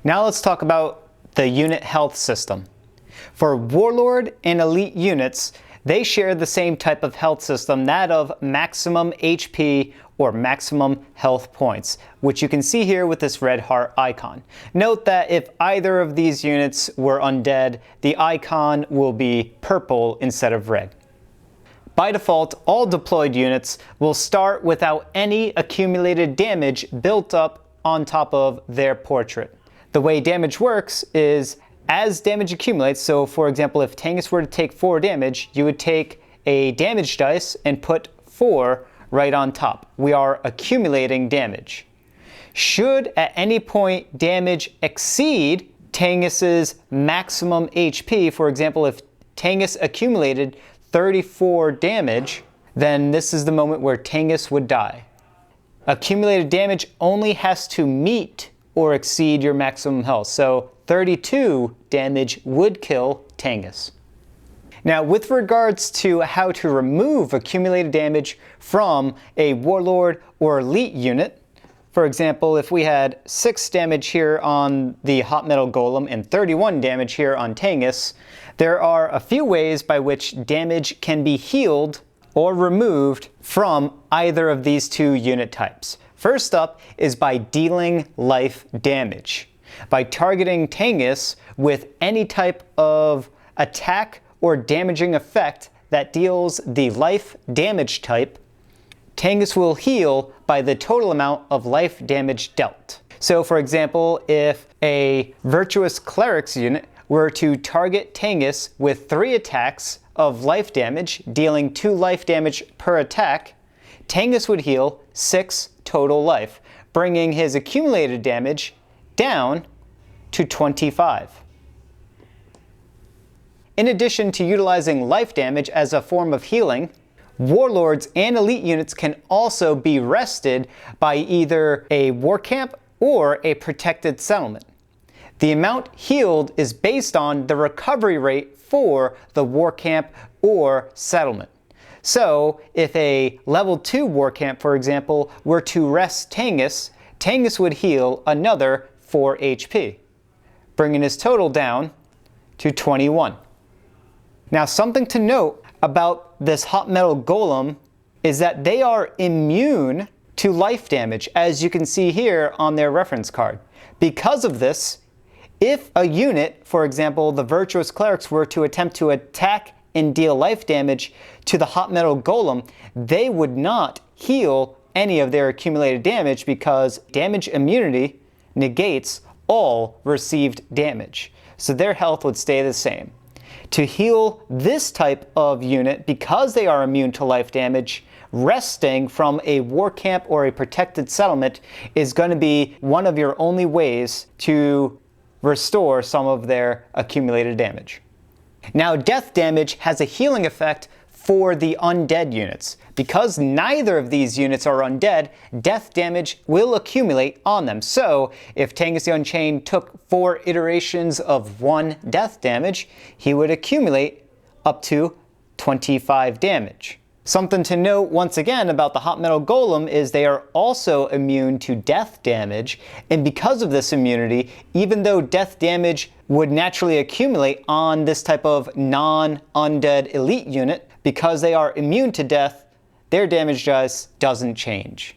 Now let's talk about the unit health system. For Warlord and Elite units, they share the same type of health system, that of maximum HP or maximum health points, which you can see here with this red heart icon. Note that if either of these units were undead, the icon will be purple instead of red. By default, all deployed units will start without any accumulated damage built up on top of their portrait. The way damage works is as damage accumulates, so for example, if Tangus were to take 4 damage, you would take a damage dice and put 4 right on top. We are accumulating damage. Should at any point damage exceed Tangus's maximum HP, for example, if Tangus accumulated 34 damage, then this is the moment where Tangus would die. Accumulated damage only has to meet or exceed your maximum health, so 32 damage would kill Tangus. Now, with regards to how to remove accumulated damage from a Warlord or Elite unit, for example, if we had 6 damage here on the Hot Metal Golem and 31 damage here on Tangus, there are a few ways by which damage can be healed or removed from either of these two unit types. First up is by dealing life damage. By targeting Tangus with any type of attack or damaging effect that deals the life damage type, Tangus will heal by the total amount of life damage dealt. So for example, if a Virtuous Cleric's unit were to target Tangus with 3 attacks of life damage, dealing 2 life damage per attack, Tangus would heal 6 total life, bringing his accumulated damage down to 25. In addition to utilizing life damage as a form of healing, Warlords and Elite units can also be rested by either a war camp or a protected settlement. The amount healed is based on the recovery rate for the war camp or settlement. So if a level 2 war camp, for example, were to rest Tangus, Tangus would heal another 4 HP, bringing his total down to 21. Now, something to note about this Hot Metal Golem is that they are immune to life damage, as you can see here on their reference card. Because of this, if a unit, for example, the Virtuous Clerics, were to attempt to attack and deal life damage to the Hot Metal Golem, they would not heal any of their accumulated damage because damage immunity negates all received damage. So their health would stay the same. To heal this type of unit, because they are immune to life damage, resting from a war camp or a protected settlement is going to be one of your only ways to restore some of their accumulated damage. Now, death damage has a healing effect for the undead units. Because neither of these units are undead, death damage will accumulate on them. So if Tangus the Unchained took 4 iterations of 1 death damage, he would accumulate up to 25 damage. Something to note once again about the Hot Metal Golem is they are also immune to death damage, and because of this immunity, even though death damage would naturally accumulate on this type of non-undead elite unit, because they are immune to death, their damage dice doesn't change.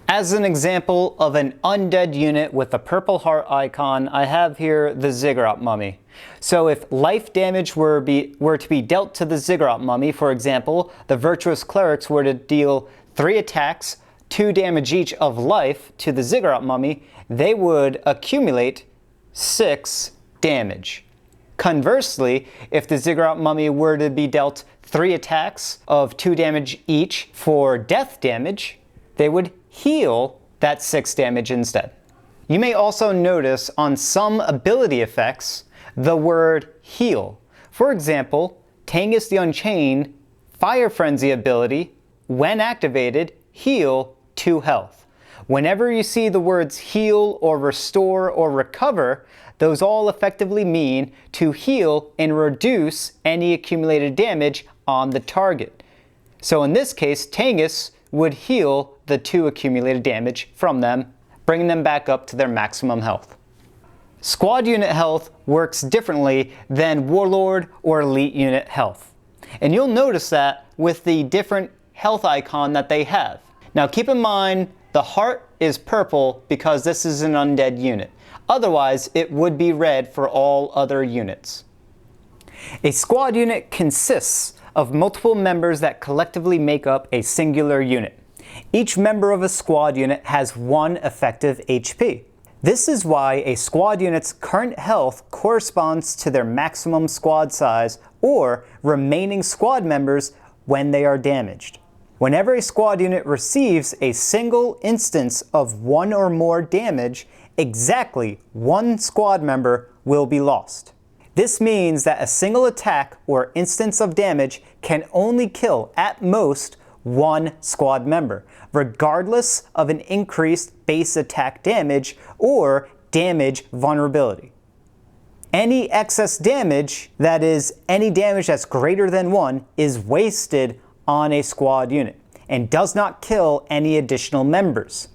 As an example of an undead unit with a purple heart icon, I have here the Ziggurat Mummy. So if life damage were to be dealt to the Ziggurat Mummy, for example, the Virtuous Clerics were to deal 3 attacks, 2 damage each of life to the Ziggurat Mummy, they would accumulate 6 damage. Conversely, if the Ziggurat Mummy were to be dealt 3 attacks of 2 damage each for death damage, they would heal that 6 damage instead. You may also notice on some ability effects the word heal. For example, Tangus the Unchained Fire Frenzy ability, when activated, heal 2 health. Whenever you see the words heal or restore or recover, those all effectively mean to heal and reduce any accumulated damage on the target. So in this case, Tangus would heal the 2 accumulated damage from them, bringing them back up to their maximum health. Squad unit health works differently than Warlord or Elite unit health. And you'll notice that with the different health icon that they have. Now keep in mind, the heart is purple because this is an undead unit. Otherwise, it would be red for all other units. A squad unit consists of multiple members that collectively make up a singular unit. Each member of a squad unit has 1 effective HP. This is why a squad unit's current health corresponds to their maximum squad size or remaining squad members when they are damaged. Whenever a squad unit receives a single instance of 1 or more damage, exactly 1 squad member will be lost. This means that a single attack or instance of damage can only kill at most 1 squad member, regardless of an increased base attack damage or damage vulnerability. Any excess damage, that is, any damage that's greater than 1, is wasted on a squad unit and does not kill any additional members.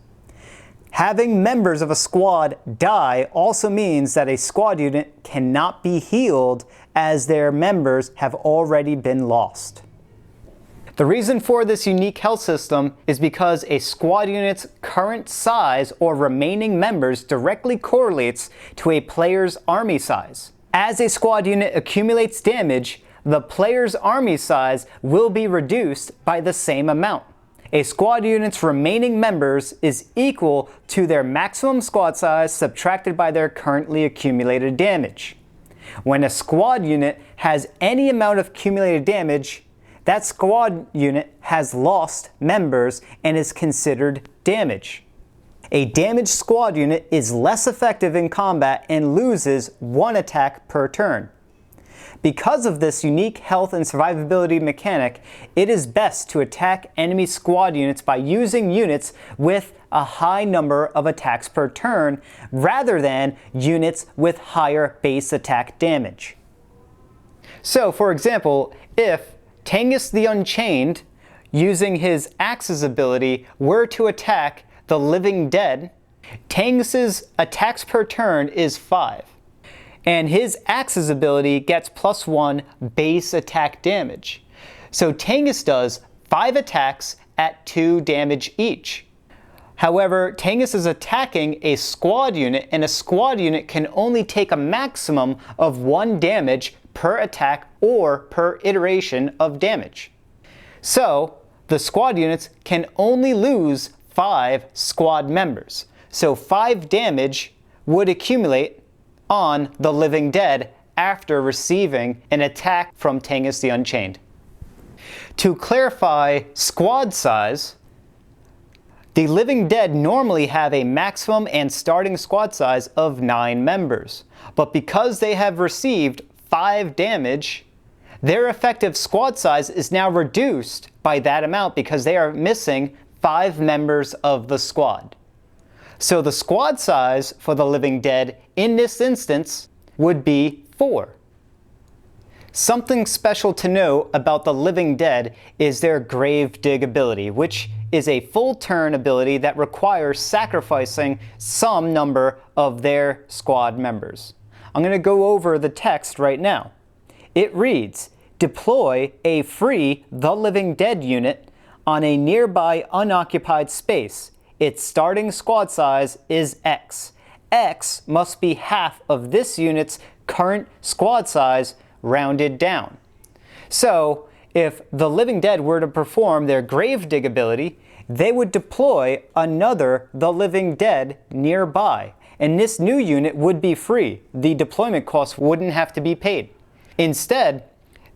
Having members of a squad die also means that a squad unit cannot be healed as their members have already been lost. The reason for this unique health system is because a squad unit's current size or remaining members directly correlates to a player's army size. As a squad unit accumulates damage, the player's army size will be reduced by the same amount. A squad unit's remaining members is equal to their maximum squad size subtracted by their currently accumulated damage. When a squad unit has any amount of accumulated damage, that squad unit has lost members and is considered damage. A damaged squad unit is less effective in combat and loses 1 attack per turn. Because of this unique health and survivability mechanic, it is best to attack enemy squad units by using units with a high number of attacks per turn rather than units with higher base attack damage. So, for example, if Tangus the Unchained, using his Axe's ability, were to attack the living dead, Tangus's attacks per turn is 5. And his Axe's ability gets +1 base attack damage. So Tangus does 5 attacks at 2 damage each. However, Tangus is attacking a squad unit, and a squad unit can only take a maximum of 1 damage per attack or per iteration of damage. So, the squad units can only lose 5 squad members. So 5 damage would accumulate on the living dead after receiving an attack from Tangus the Unchained. To clarify squad size, the living dead normally have a maximum and starting squad size of 9 members, but because they have received 5 damage, their effective squad size is now reduced by that amount because they are missing 5 members of the squad. So the squad size for the living dead in this instance would be 4. Something special to know about the living dead is their grave dig ability, which is a full turn ability that requires sacrificing some number of their squad members. I'm going to go over the text right now. It reads, deploy a free The Living Dead unit on a nearby unoccupied space. Its starting squad size is X. X must be half of this unit's current squad size rounded down. So, if the living dead were to perform their grave dig ability, they would deploy another The Living Dead nearby, and this new unit would be free. The deployment costs wouldn't have to be paid. Instead,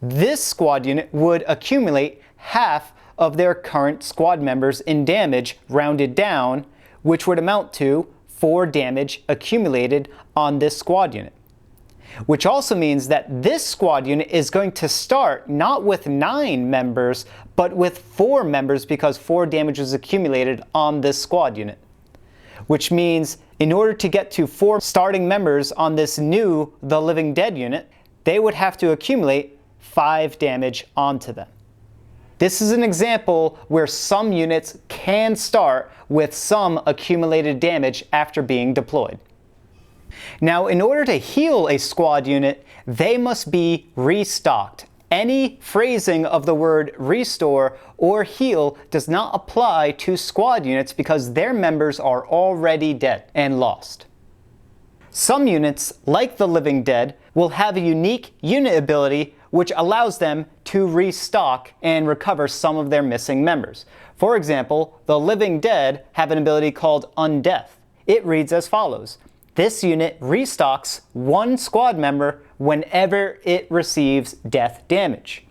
this squad unit would accumulate half of their current squad members in damage rounded down, which would amount to 4 damage accumulated on this squad unit. Which also means that this squad unit is going to start not with 9 members, but with 4 members because 4 damage was accumulated on this squad unit. Which means in order to get to 4 starting members on this new The Living Dead unit, they would have to accumulate 5 damage onto them. This is an example where some units can start with some accumulated damage after being deployed. Now, in order to heal a squad unit, they must be restocked. Any phrasing of the word restore or heal does not apply to squad units because their members are already dead and lost. Some units, like the Living Dead, will have a unique unit ability which allows them to restock and recover some of their missing members. For example, the Living Dead have an ability called Undeath. It reads as follows. This unit restocks one squad member whenever it receives death damage.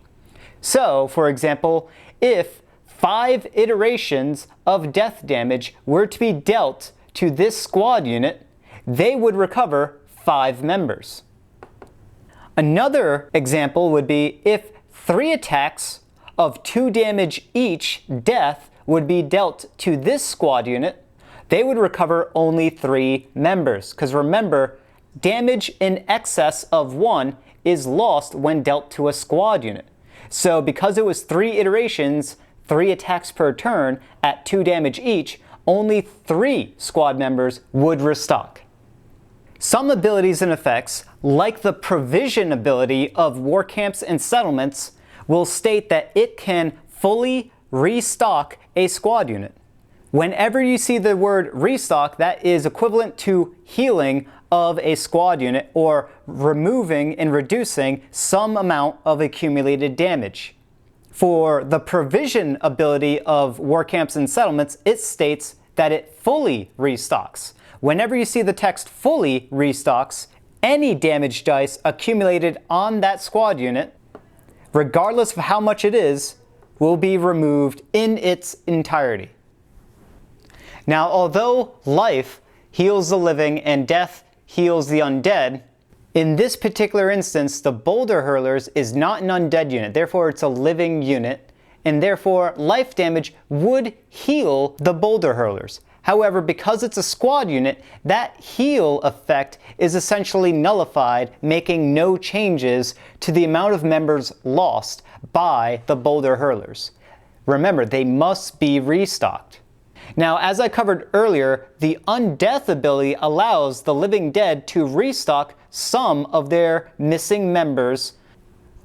So, for example, if 5 iterations of death damage were to be dealt to this squad unit, they would recover 5 members. Another example would be if 3 attacks of 2 damage each death would be dealt to this squad unit, they would recover only 3 members. Because remember, damage in excess of 1 is lost when dealt to a squad unit. So because it was 3 iterations, 3 attacks per turn at 2 damage each, only 3 squad members would restock. Some abilities and effects, like the provision ability of war camps and settlements, will state that it can fully restock a squad unit. Whenever you see the word restock, that is equivalent to healing of a squad unit or removing and reducing some amount of accumulated damage. For the provision ability of war camps and settlements, it states that it fully restocks. Whenever you see the text fully restocks, any damage dice accumulated on that squad unit, regardless of how much it is, will be removed in its entirety. Now, although life heals the living and death heals the undead, in this particular instance, the Boulder Hurlers is not an undead unit, therefore it's a living unit, and therefore life damage would heal the Boulder Hurlers. However, because it's a squad unit, that heal effect is essentially nullified, making no changes to the amount of members lost by the Boulder Hurlers. Remember, they must be restocked. Now, as I covered earlier, the Undeath ability allows the Living Dead to restock some of their missing members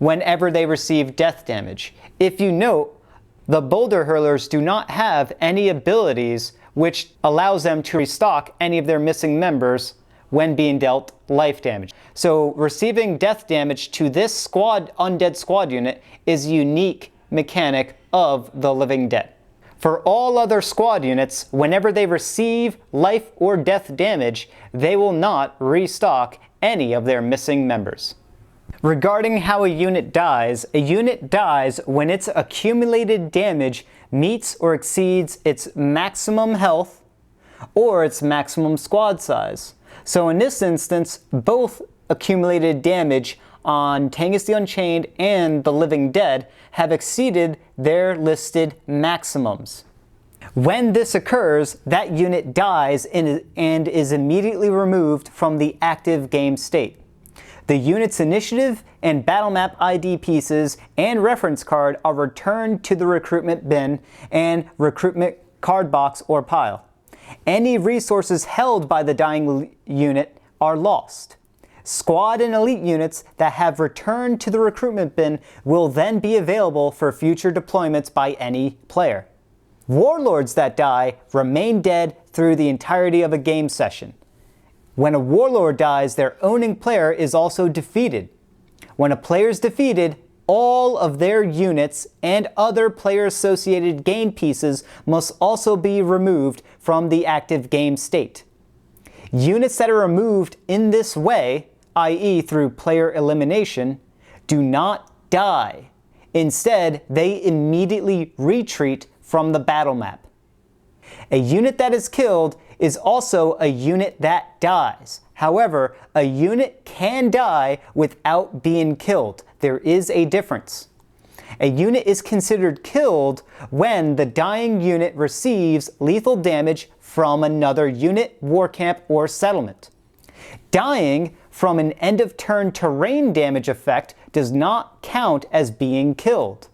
whenever they receive death damage. If you note, the Boulder Hurlers do not have any abilities which allows them to restock any of their missing members when being dealt life damage. So receiving death damage to this undead squad unit is a unique mechanic of the Living Dead. For all other squad units, whenever they receive life or death damage, they will not restock any of their missing members. Regarding how a unit dies when its accumulated damage meets or exceeds its maximum health or its maximum squad size. So in this instance, both accumulated damage on Tangus the Unchained and the Living Dead have exceeded their listed maximums. When this occurs, that unit dies and is immediately removed from the active game state. The unit's initiative and battle map ID pieces and reference card are returned to the recruitment bin and recruitment card box or pile. Any resources held by the dying unit are lost. Squad and elite units that have returned to the recruitment bin will then be available for future deployments by any player. Warlords that die remain dead through the entirety of a game session. When a warlord dies, their owning player is also defeated. When a player is defeated, all of their units and other player-associated game pieces must also be removed from the active game state. Units that are removed in this way, i.e. through player elimination, do not die. Instead, they immediately retreat from the battle map. A unit that is killed is also a unit that dies. However, a unit can die without being killed. There is a difference. A unit is considered killed when the dying unit receives lethal damage from another unit, war camp, or settlement. Dying from an end-of-turn terrain damage effect does not count as being killed.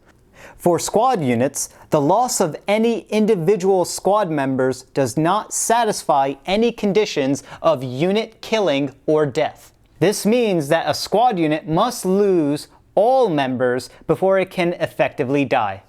For squad units, the loss of any individual squad members does not satisfy any conditions of unit killing or death. This means that a squad unit must lose all members before it can effectively die.